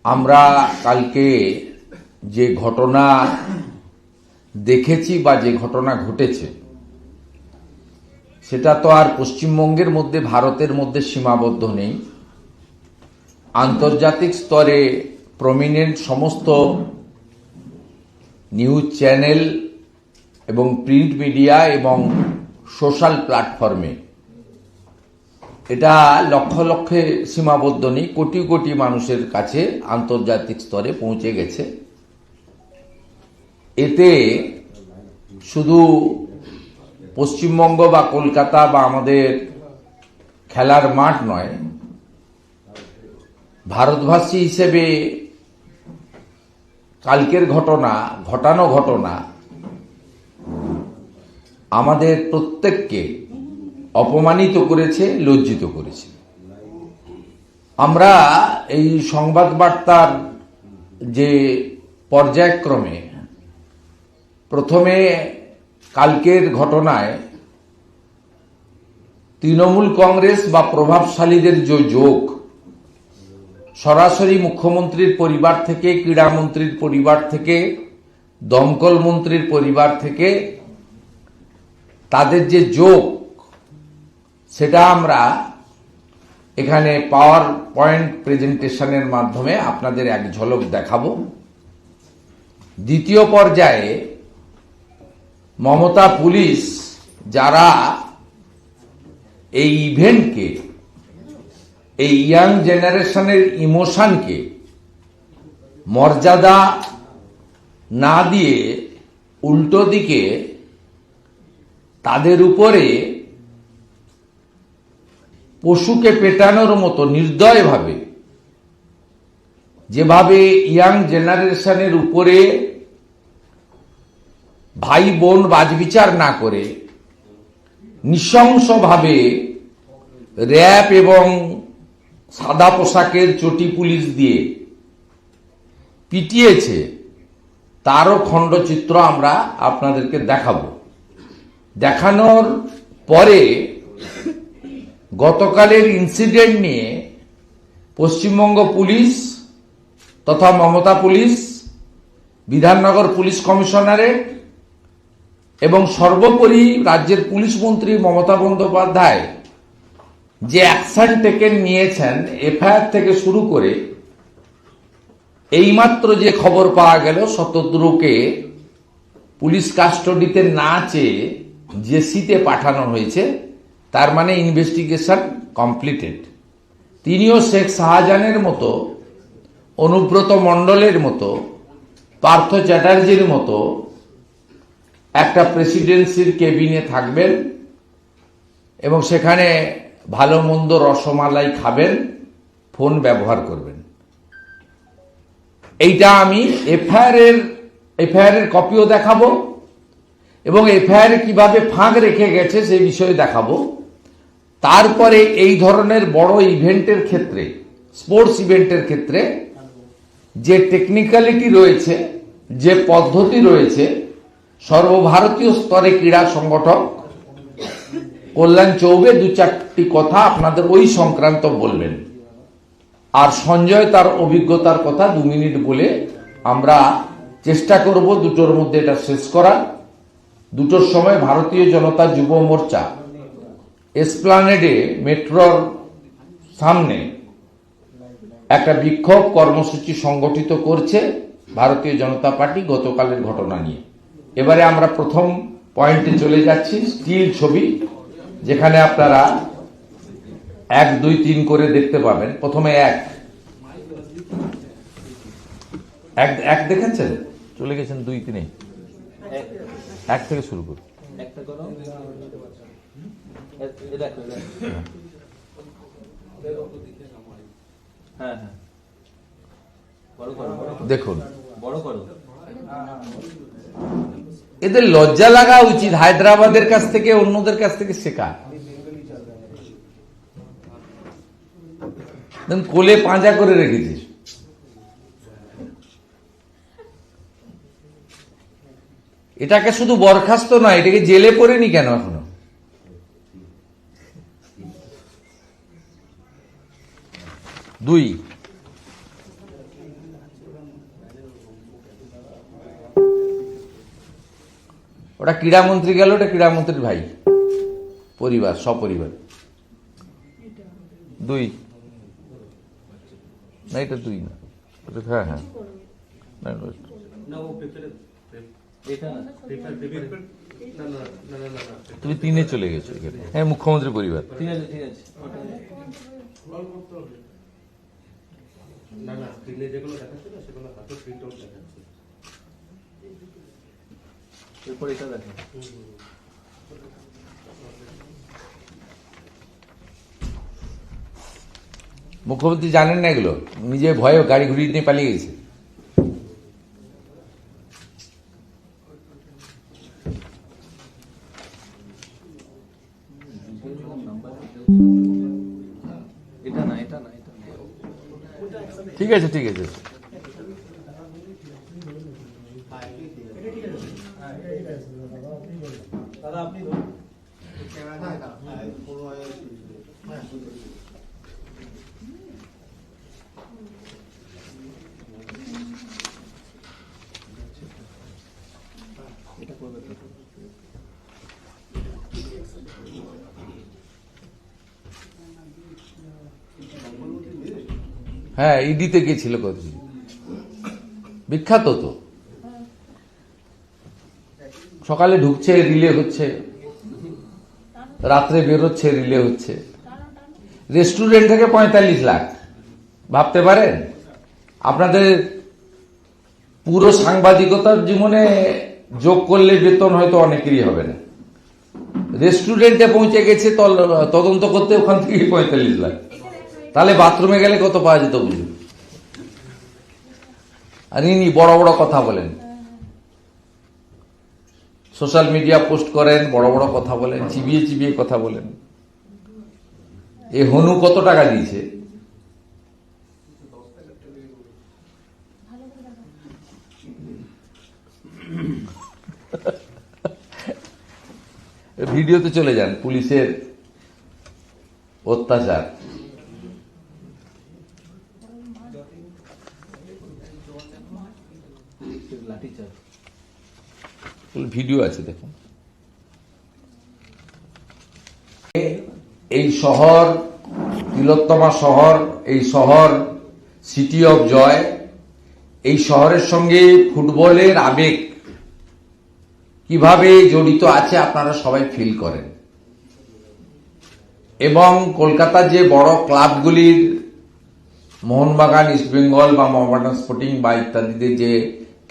আমরা কালকে যে ঘটনা দেখেছি বা যে ঘটনা ঘটেছে সেটা তো আর পশ্চিমবঙ্গের মধ্যে ভারতের মধ্যে সীমাবদ্ধ নেই। আন্তর্জাতিক স্তরে প্রমিনেন্ট সমস্ত নিউজ চ্যানেল এবং প্রিন্ট মিডিয়া এবং সোশ্যাল প্ল্যাটফর্মে এটা লক্ষ লক্ষে সীমাবদ্ধ নেই, কোটি কোটি মানুষের কাছে আন্তর্জাতিক স্তরে পৌঁছে গেছে। এতে শুধু পশ্চিমবঙ্গ বা কলকাতা বা আমাদের খেলার মাঠ নয়, ভারতবাসী হিসেবে কালকের ঘটানো ঘটনা আমাদের প্রত্যেককে অপমানিত করেছে, লজ্জিত করেছে। আমরা এই সংবাদ বার্তার যে পর্যায়ক্রমে প্রথমে কালকের ঘটনায় তৃণমূল কংগ্রেস বা প্রভাবশালীদের যে যোগ সরাসরি মুখ্যমন্ত্রীর পরিবার থেকে, ক্রীড়ামন্ত্রীর পরিবার থেকে, দমকল মন্ত্রীর পরিবার থেকে তাদের যে যোগ সেটা আমরা এখানে পাওয়ার পয়েন্ট প্রেজেন্টেশনের মাধ্যমে আপনাদের এক ঝলক দেখাবো। দ্বিতীয় পর্যায়ে মমতা পুলিশ যারা এই ইভেন্টকে, এই ইয়াং জেনারেশনের ইমোশনকে মর্যাদা না দিয়ে উল্টো দিকে তাদের উপরে পশুকে পেটানোর মতো নির্দয়ভাবে যেভাবে ইয়াং জেনারেশনের উপরে ভাই বোন বাজবিচার না করে নৃশংসভাবে র‍্যাব এবং সাদা পোশাকের চটি পুলিশ দিয়ে পিটিয়েছে তারও খণ্ডচিত্র আমরা আপনাদেরকে দেখাবো। দেখানোর পরে গতকালের ইনসিডেন্ট নিয়ে পশ্চিমবঙ্গ পুলিশ তথা Mamata police, Bidhannagar police commissionerate এবং সর্বোপরি রাজ্যের পুলিশ মন্ত্রী মমতা বন্দ্যোপাধ্যায় যে অ্যাকশন টেকেন নিয়েছেন, এফআইআর থেকে শুরু করে এইমাত্র যে খবর পাওয়া গেল শতদ্রুকে পুলিশ কাস্টডিতে না চেয়ে জেসিতে পাঠানো হয়েছে, তার মানে ইনভেস্টিগেশন কমপ্লিটেড। তিনিও শেখ শাহজাহানের মতো, অনুব্রত মণ্ডলের মতো, পার্থ চ্যাটার্জির মতো একটা প্রেসিডেন্সির কেবিনে থাকবেন এবং সেখানে ভালো মন্দ রসমালাই খাবেন, ফোন ব্যবহার করবেন। এইটা আমি এফআইআর এর কপিও দেখাবো এবং এফআইআর কিভাবে ফাঁক রেখে গেছে সেই বিষয়ে দেখাবো। তারপরে এই ধরনের বড় ইভেন্টের ক্ষেত্রে, স্পোর্টস ইভেন্টের ক্ষেত্রে যে টেকনিক্যালিটি রয়েছে, যে পদ্ধতি রয়েছে, সর্বভারতীয় স্তরে ক্রীড়া সংগঠক কল্যাণ চৌবে দু চারটি কথা আপনাদের ওই সংক্রান্ত বলবেন, আর সঞ্জয় তার অভিজ্ঞতার কথা 2 মিনিট বলে আমরা চেষ্টা করব দুটোর মধ্যে এটা শেষ করার। দুটোর সময় ভারতীয় জনতা যুব মোর্চা এসপ্লানেডে মেট্রোর সামনে একটা বিক্ষোভ কর্মসূচি সংগঠিত করছে ভারতীয় জনতা পার্টি গতকালের ঘটনা নিয়ে। এবারে আমরা প্রথম পয়েন্টে চলে যাচ্ছি, স্টিল ছবি, যেখানে আপনারা 1, 2, 3 করে দেখতে পাবেন। প্রথমে এক দেখেছেন, চলে গেছেন 2, 3, 1 থেকে শুরু করুন। দেখুন, এদের লজ্জা লাগা উচিত হায়দ্রাবাদের কাছ থেকে, অন্যদের কাছ থেকে শেখা। কোলে পাঁজা করে রেখেছিস। এটাকে শুধু বরখাস্ত নয়, এটাকে জেলে পড়েনি কেন এখনো? দুই, ওটা ক্রীড়ামন্ত্রী গেল, ওটা ক্রীড়ামন্ত্রীর ভাই, পরিবার, সপরিবার। 2 না, এটা 2 না, হ্যাঁ হ্যাঁ, তুমি 3-এ চলে গেছো এখানে। হ্যাঁ, মুখ্যমন্ত্রী পরিবার। ঠিক আছে ঠিক আছে। না না, স্ক্রিনে যেগুলো দেখাচ্ছে না সেগুলো হাতে প্রিন্ট আউট দেখাচ্ছে। এরপর এটা দেখো। মুখ্যমন্ত্রী জানেন না এগুলো, নিজে ভয়ে গাড়ি ঘুরিয়ে নিয়ে পালিয়ে গেছে। এটা না, এটা না, এটা না। ঠিক আছে ঠিক আছে। দাদা আপনি এটা করবে তো। হ্যাঁ, ইডিতে গেছিল কতদিন, বিখ্যাত তো। সকালে ঢুকছে, রিলে হচ্ছে, রাত্রে বেরোচ্ছে, রিলে হচ্ছে। রেস্টুরেন্ট থেকে 45 লাখ, ভাবতে পারেন? আপনাদের পুরো সাংবাদিকতার জীবনে যোগ করলে বেতন হয়তো অনেকেরই হবে না। রেস্টুরেন্টে পৌঁছে গেছে তদন্ত করতে, ওখান থেকে 45 লাখ। তাহলে বাথরুমে গেলে কত পাওয়া যেত বুঝুন। আর ইনি বড় বড় কথা বলেন, সোশ্যাল মিডিয়া পোস্ট করেন, বড় বড় কথা বলেন, চিবিয়ে চিবিয়ে কথা বলেন। এ হনু কত টাকা দিয়েছে? ভিডিওতে চলে যান, পুলিশের অত্যাচার। ভিডিও আছে, দেখুন। এই শহর, তিলোত্তমা শহর, এই শহর সিটি অফ জয়, এই শহরের সঙ্গে ফুটবলের আবেগ কিভাবে জড়িত আছে আপনারা সবাই ফিল করেন। এবং কলকাতার যে বড় ক্লাবগুলির, মোহনবাগান, ইস্টবেঙ্গল বা মোহামেডান স্পোর্টিং বা ইত্যাদিদের যে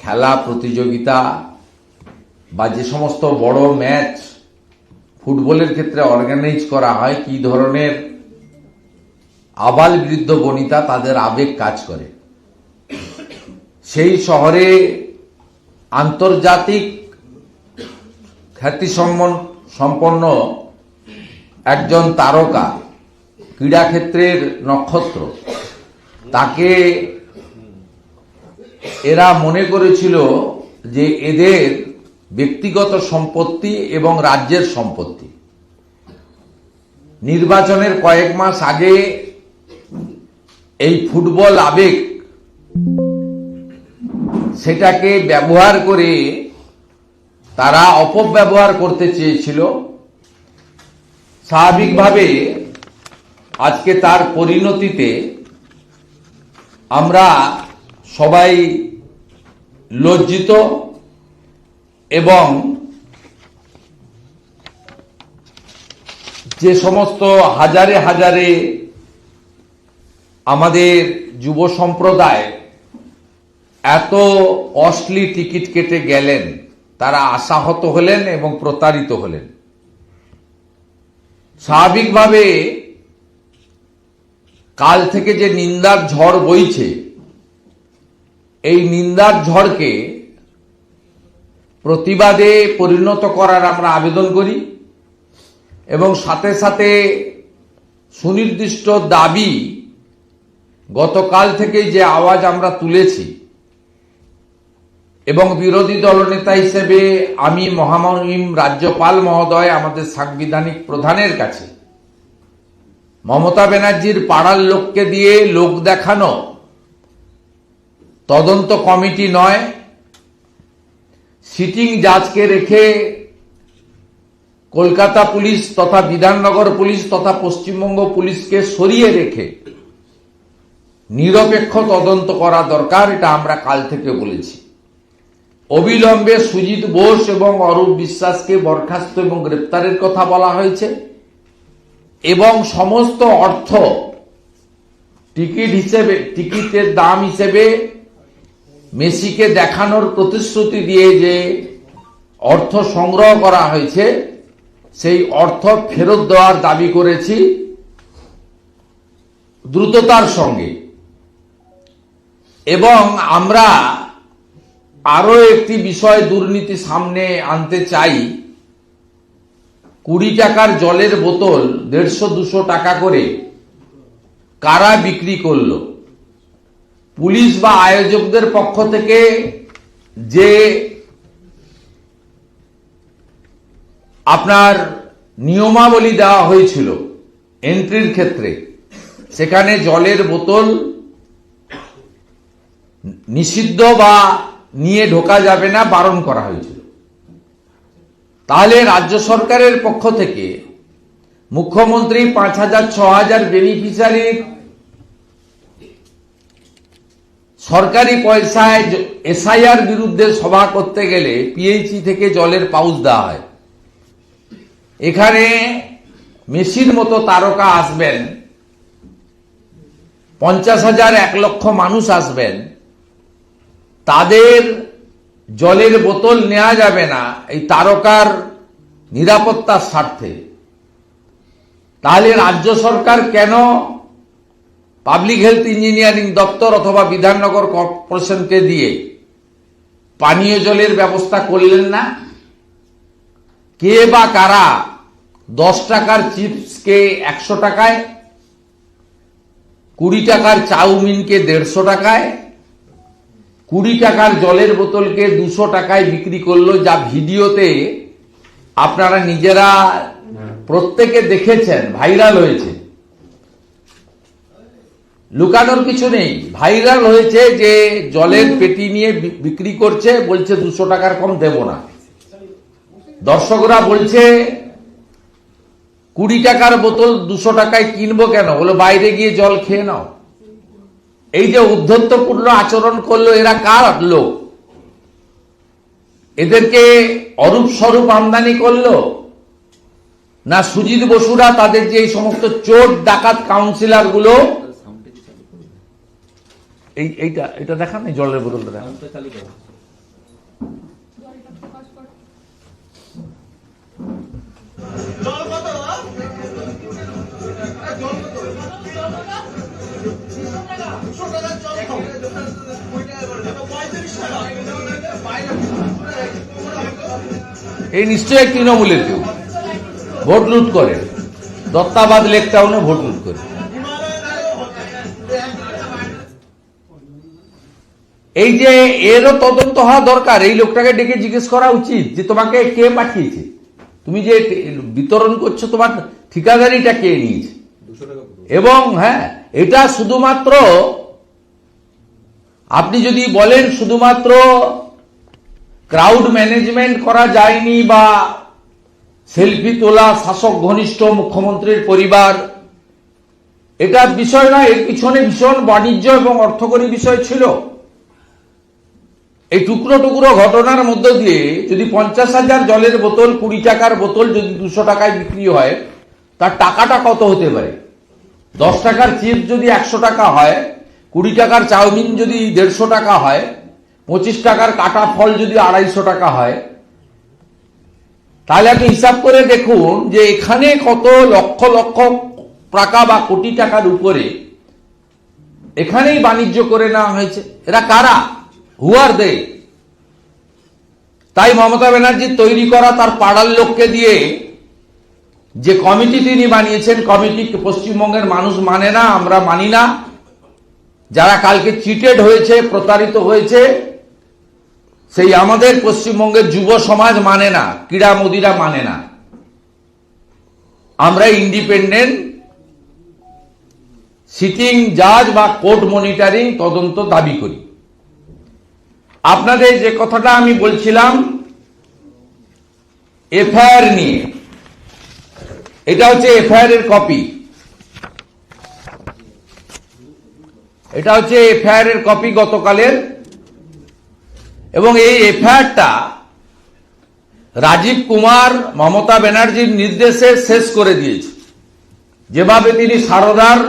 খেলা প্রতিযোগিতা বা যে সমস্ত বড় ম্যাচ ফুটবলের ক্ষেত্রে অর্গানাইজ করা হয়, কি ধরনের আবাল বৃদ্ধ বনিতা তাদের আবেগ কাজ করে। সেই শহরে আন্তর্জাতিক খ্যাতিসম্পন্ন একজন তারকা, ক্রীড়াক্ষেত্রের নক্ষত্র, তাকে এরা মনে করেছিল যে এদের ব্যক্তিগত সম্পত্তি এবং রাজ্যের সম্পত্তি। নির্বাচনের কয়েক মাস আগে এই ফুটবল আবেগ, সেটাকে ব্যবহার করে তারা অপব্যবহার করতে চেয়েছিল। স্বাভাবিকভাবে আজকে তার পরিণতিতে আমরা সবাই লজ্জিত এবং যে সমস্ত হাজারে হাজারে আমাদের যুব সম্প্রদায় এত কস্টলি টিকিট কেটে গেলেন, তারা আশাহত হলেন এবং প্রতারিত হলেন। স্বাভাবিকভাবে কাল থেকে যে নিন্দার ঝড় বইছে, এই নিন্দার ঝড়কে প্রতিবাদে পরিণত করার আমরা আবেদন করি এবং সাথে সাথে সুনির্দিষ্ট দাবি গতকাল থেকে যে আওয়াজ আমরা তুলেছি এবং বিরোধী দলনেতা হিসেবে আমি মহামহিম রাজ্যপাল মহোদয়, আমাদের সাংবিধানিক প্রধানের কাছে মমতা ব্যানার্জির পাড়ার লোককে দিয়ে লোক দেখানো তদন্ত কমিটি নয়, সিটিং জাজকে রেখে কলকাতা পুলিশ তথা বিধাননগর পুলিশ তথা পশ্চিমবঙ্গ পুলিশকে সরিয়ে রেখে নিরপেক্ষ তদন্ত করা দরকার, এটা আমরা কাল থেকে বলেছি। অবিলম্বে সুজিত বোস এবং অরূপ বিশ্বাসকে বরখাস্ত এবং গ্রেপ্তারের কথা বলা হয়েছে এবং সমস্ত অর্থ টিকিটের দাম হিসেবে মেসিকে দেখানোর প্রতিশ্রুতি দিয়ে যে অর্থ সংগ্রহ করা হয়েছে সেই অর্থ ফেরত দেওয়ার দাবি করেছি দ্রুততার সঙ্গে। এবং আমরা আরো একটি বিষয় দুর্নীতি সামনে আনতে চাই। 20 টাকার জলের বোতল 150-200 টাকা করে কারা বিক্রি করলো? পুলিশ বা আয়োজকদের পক্ষ থেকে যে আপনার নিয়মাবলী দেওয়া হয়েছিল এন্ট্রির ক্ষেত্রে, সেখানে জলের বোতল নিষিদ্ধ বা নিয়ে ঢোকা যাবে না, বারণ করা হয়েছিল। তাহলে রাজ্য সরকারের পক্ষ থেকে মুখ্যমন্ত্রী 5,000-6,000 বেনিফিশিয়ারির সরকারি পয়সায় এসআইআর বিরুদ্ধে সভা করতে গেলে পিএইচই থেকে জলের পাউচ দেওয়া হয়। এখানে মেসির মতো তারকা আসবেন, 50,000-1 লক্ষ মানুষ আসবেন, তাদের জলের বোতল নেওয়া যাবে না এই তারকার নিরাপত্তার স্বার্থে। তাহলে রাজ্য সরকার কেন পাবলিক হেলথ ইঞ্জিনিয়ারিং দপ্তর অথবা বিধাননগর কর্পোরেশনকে দিয়ে পানীয় জলের ব্যবস্থা করলেন না? কে বা কারা 10 টাকার চিপসকে 100 টাকায়, 20 টাকার চাউমিনকে 150 টাকায়, 20 টাকার জলের বোতলকে 200 টাকায় বিক্রি করলো, যা ভিডিওতে আপনারা নিজেরা প্রত্যেকে দেখেছেন, ভাইরাল হয়েছে, লুকানোর কিছু নেই, ভাইরাল হয়েছে যে জলের পেটি নিয়ে বিক্রি করছে, বলছে 200 টাকার কম দেব না। দর্শকরা বলছে 20 টাকার বোতল 200 টাকায় কিনবো কেন? বলো বাইরে গিয়ে জল খেয়ে নাও। এই যে উদ্ধত্যপূর্ণ আচরণ করলো, এরা কার লোক? এদেরকে অরূপ স্বরূপ আমদানি করলো না সুজিত বসুরা তাদের যে এই সমস্ত চোর ডাকাত কাউন্সিলর গুলো? এটা দেখান, এই জলের বোতলটা দেখান। এই নিশ্চয়ই তৃণমূলের কেউ ভোট লুট করে, দত্তাবাদ লেক টাউনে ভোট লুট করে। এই যে এরও তদন্ত হওয়া দরকার। এই লোকটাকে ডেকে জিজ্ঞেস করা উচিত যে তোমাকে কে পাঠিয়েছে, তুমি যে বিতরণ করছো তোমার ঠিকাদারিটা কে নিয়েছে। এবং হ্যাঁ, এটা শুধুমাত্র আপনি যদি বলেন শুধুমাত্র ক্রাউড ম্যানেজমেন্ট করা যায়নি বা সেলফি তোলা শাসক ঘনিষ্ঠ মুখ্যমন্ত্রীর পরিবার, এটা বিষয় না, এর পিছনে ভীষণ বাণিজ্য এবং অর্থকরী বিষয় ছিল। এই টুকরো টুকরো ঘটনার মধ্য দিয়ে যদি 50,000 জলের বোতল 20 টাকার বোতল যদি 200 টাকায় বিক্রি হয়, তার টাকাটা কত হতে পারে? 10 টাকার চিপস যদি 100 টাকা হয়, 20 টাকার চাউমিন যদি 150 টাকা হয়, 25 টাকার কাটা ফল যদি 250 টাকা হয়, তাহলে আপনি হিসাব করে দেখুন যে এখানে কত লক্ষ লক্ষ টাকা বা কোটি টাকার উপরে এখানেই বাণিজ্য করে নেওয়া হয়েছে। এরা কারা? হু আর দে? তাই মমতা ব্যানার্জির তৈরি করা তার পাড়ার লোককে দিয়ে যে কমিটি তিনি বানিয়েছেন, কমিটি পশ্চিমবঙ্গের মানুষ মানে না, আমরা মানি না। যারা কালকে চিটেড হয়েছে, প্রতারিত হয়েছে, সেই আমাদের পশ্চিমবঙ্গের যুব সমাজ মানে না, ক্রীড়া মোদিরা মানে না। আমরা ইন্ডিপেন্ডেন্ট সিটিং জাজ বা কোর্ট মনিটরিং তদন্ত দাবি করি। আপনাদের যে কথাটা আমি বলছিলাম এফআইআর নিয়ে, এটা হচ্ছে এফআইআর এর কপি, এটা হচ্ছে এফআইআর এর কপি গতকালের। এবং এই এফআইআরটা রাজীব কুমার মমতা ব্যানার্জির নির্দেশে শেষ করে দিয়েছে। যেভাবে তিনি সারদার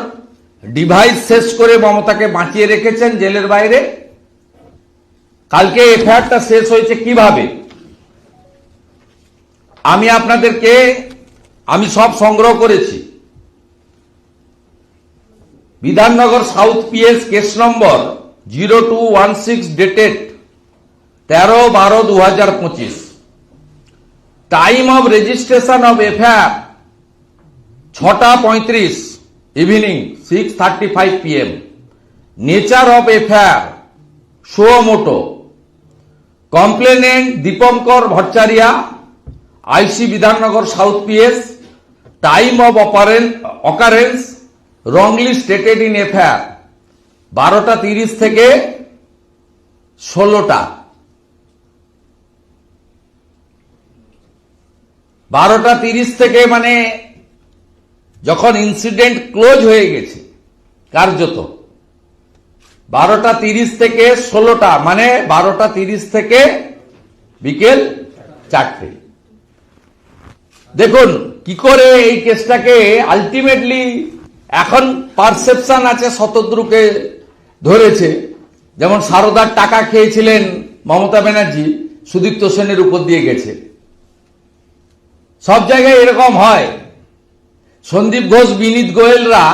ডিভাইস শেষ করে মমতাকে বাঁচিয়ে রেখেছেন জেলের বাইরে, কালকে এফআইআরটা শেষ হয়েছে কিভাবে আমি সব সংগ্রহ করেছি। Bidhannagar south PS case number 0216 dated 13/12/2025। Time of registration of FIR 6:35 evening 6:35 PM। Nature of FIR suo motu. Complainant Dipankar Bhattacharya, IC Bidhannagar south PS. Time of occurrence wrongly stated in FIR 12:30 থেকে 16টা। 12:30 থেকে মানে যখন ইনসিডেন্ট ক্লোজ হয়ে গেছে কার্যত, 12:30 থেকে 16টা মানে 12:30 থেকে বিকেল 4টে। দেখুন কি করে এই কেসটাকে আলটিমেটলি এখন পারসেপশন আছে শতদ্রুকে ধরেছে। যেমন সারদার টাকা খেয়েছিলেন মমতা ব্যানার্জি, সুদীপ্ত সেনের উপর দিয়ে গেছে। সব জায়গায় এরকম হয়। সন্দীপ ঘোষ, বিনীত গোয়েলরা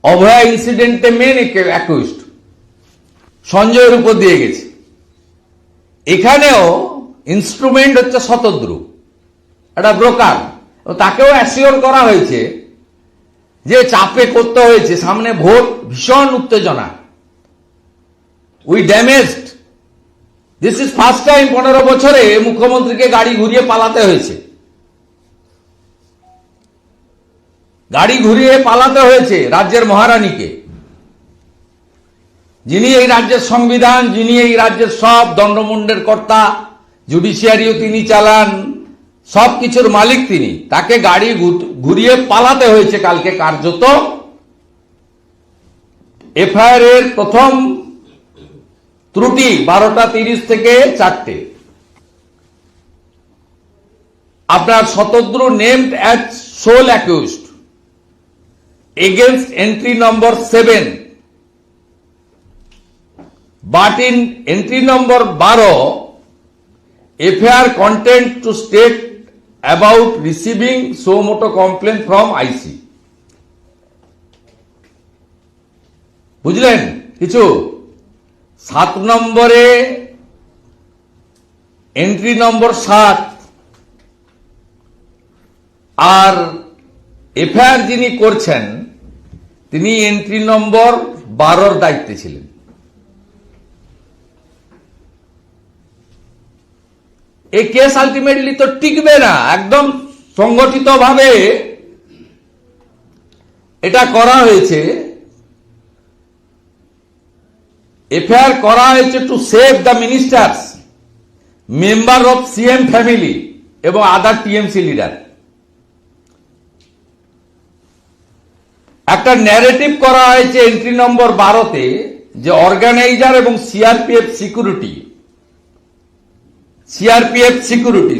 অভয়া ইনসিডেন্টে মেন অ্যাকিউজড, সঞ্জয়ের উপর দিয়ে গেছে। এখানেও ইনস্ট্রুমেন্ট হচ্ছে শতদ্রু, একটা ব্রোকার। তাকেও অ্যাসিওর করা হয়েছে যে চাপে করতে হয়েছে, সামনে ভোট, ভীষণ উত্তেজনা। We damaged. This is first time 15 বছরে মুখ্যমন্ত্রীকে গাড়ি ঘুরিয়ে পালাতে হয়েছে। গাড়ি ঘুরিয়ে পালাতে হয়েছে রাজ্যের মহারানীকে, যিনি এই রাজ্যের সংবিধান, যিনি এই রাজ্যের সব দণ্ডমুণ্ডের কর্তা, জুডিশিয়ারিও তিনি চালান, সবকিছুর মালিক তিনি। তাকে গাড়ি ঘুরিয়ে পালাতে হয়েছে কালকে কার্যত। এফআইআর এর প্রথম ত্রুটি 12:30 থেকে 4টে। আপনার Shatadru named as sole accused against entry number 7, but in entry number 12 FIR content to state about receiving so moto complaint from IC। বুঝলেন কিছু? 7 নম্বরে এন্ট্রি নম্বর 7 আর এফআইআর যিনি করছেন তিনি এন্ট্রি নম্বর 12 দায়িত্বে ছিলেন। এই কেস আলটিমেটলি তো টিকবে না। একদম সংগঠিতভাবে এটা করা হয়েছে। এফআইআর করা হয়েছে to save the ministers, member of CM family এবং আদার টিএমসি লিডার। একটা ন্যারেটিভ করা হয়েছে এন্ট্রি নম্বর 12-তে যে অর্গানাইজার এবং সিআরপিএফ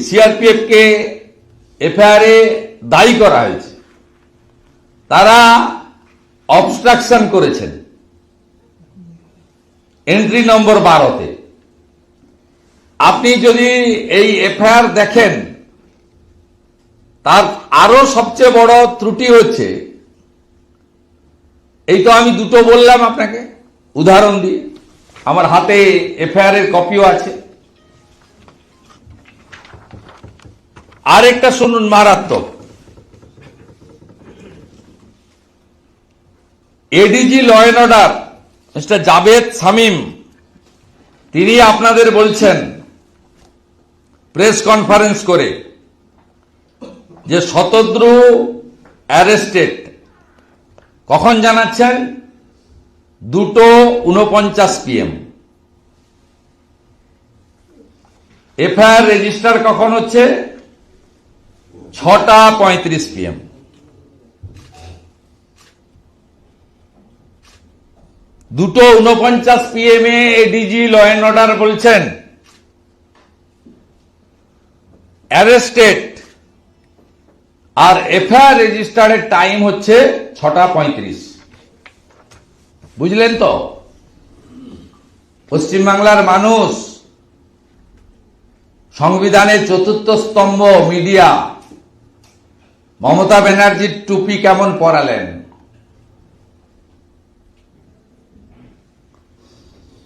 সিআরপিএফ কে এফআইআর এ দায়ী করা হয়েছে। তারা অবস্ট্রাকশন করেছেন এন্ট্রি নম্বর 12-তে। আপনি যদি এই এফআইআর দেখেন, তার আরো সবচেয়ে বড় ত্রুটি হচ্ছে, এই তো আমি দুটো বললাম আপনাকে উদাহরণ দিয়ে, আমার হাতে এফআইআর এর কপিও আছে। আরেকটা শুনুন, মারাত্মক। ADG law and order mister Javed Shamim, তিনি আপনাদের বলছেন প্রেস কনফারেন্স করে যে শতদ্রু অ্যারেস্টেড। কখন জানাচ্ছেন? 2:49 PM। এফআইআর রেজিস্টার কখন হচ্ছে? 6:35 PM। দুটো 49 PM ADG law and order বলছেন অ্যারেস্টেড, আর এফআইআর রেজিস্টার্ডের টাইম হচ্ছে 6:35। বুঝলেন তো? পশ্চিমবাংলার মানুষ, সংবিধানের চতুর্থ স্তম্ভ মিডিয়া, মমতা ব্যানার্জির টুপি কেমন পরালেন।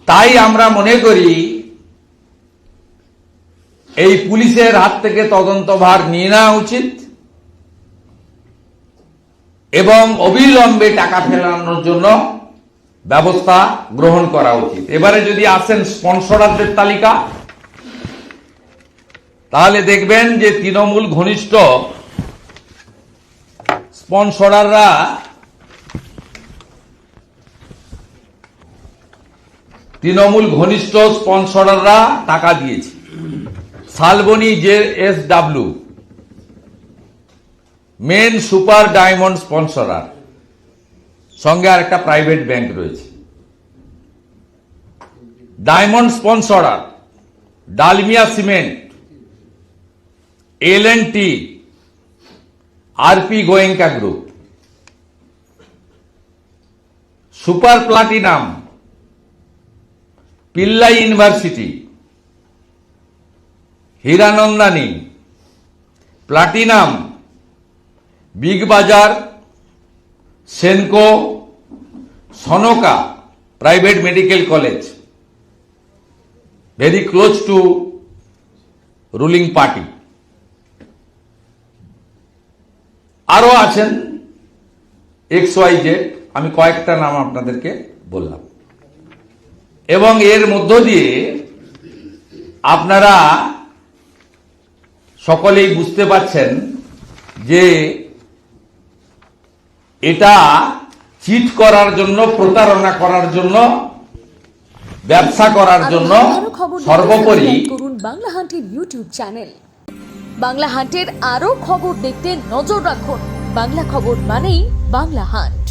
তাই আমরা মনে করি এই পুলিশের হাত থেকে তদন্তভার নিয়ে নেওয়া উচিত এবং অবিলম্বে টাকা ফেরানোর জন্য ব্যবস্থা গ্রহণ করা উচিত। এবারে যদি আসেন স্পন্সরারদের তালিকা, তাহলে দেখবেন যে তৃণমূল ঘনিষ্ঠ স্পন্সরাররা টাকা দিয়েছে। Salboni JSW main super diamond sponsor, সঙ্গে আর একটা প্রাইভেট ব্যাংক রয়েছে। Diamond sponsor Dalmia cement, L&T, RP Goenka group. Super platinum Pillai university, Hiranandani. Platinum big bazaar, Senco, সনকা private medical college, very close to ruling party. আরো আছেন XYZ, আমি কয়েকটা নাম আপনাদেরকে বললাম। এবং এর মধ্য দিয়ে আপনারা সকলেই বুঝতে পাচ্ছেন যে এটা চিট করার জন্য, প্রতারণা করার জন্য, ব্যবসা করার জন্য সর্বোপরি করুন বাংলা হান্টের ইউটিউব চ্যানেল। বাংলা হান্টের আরো খবর দেখতে নজর রাখুন। বাংলা খবর মানেই বাংলা হান্ট।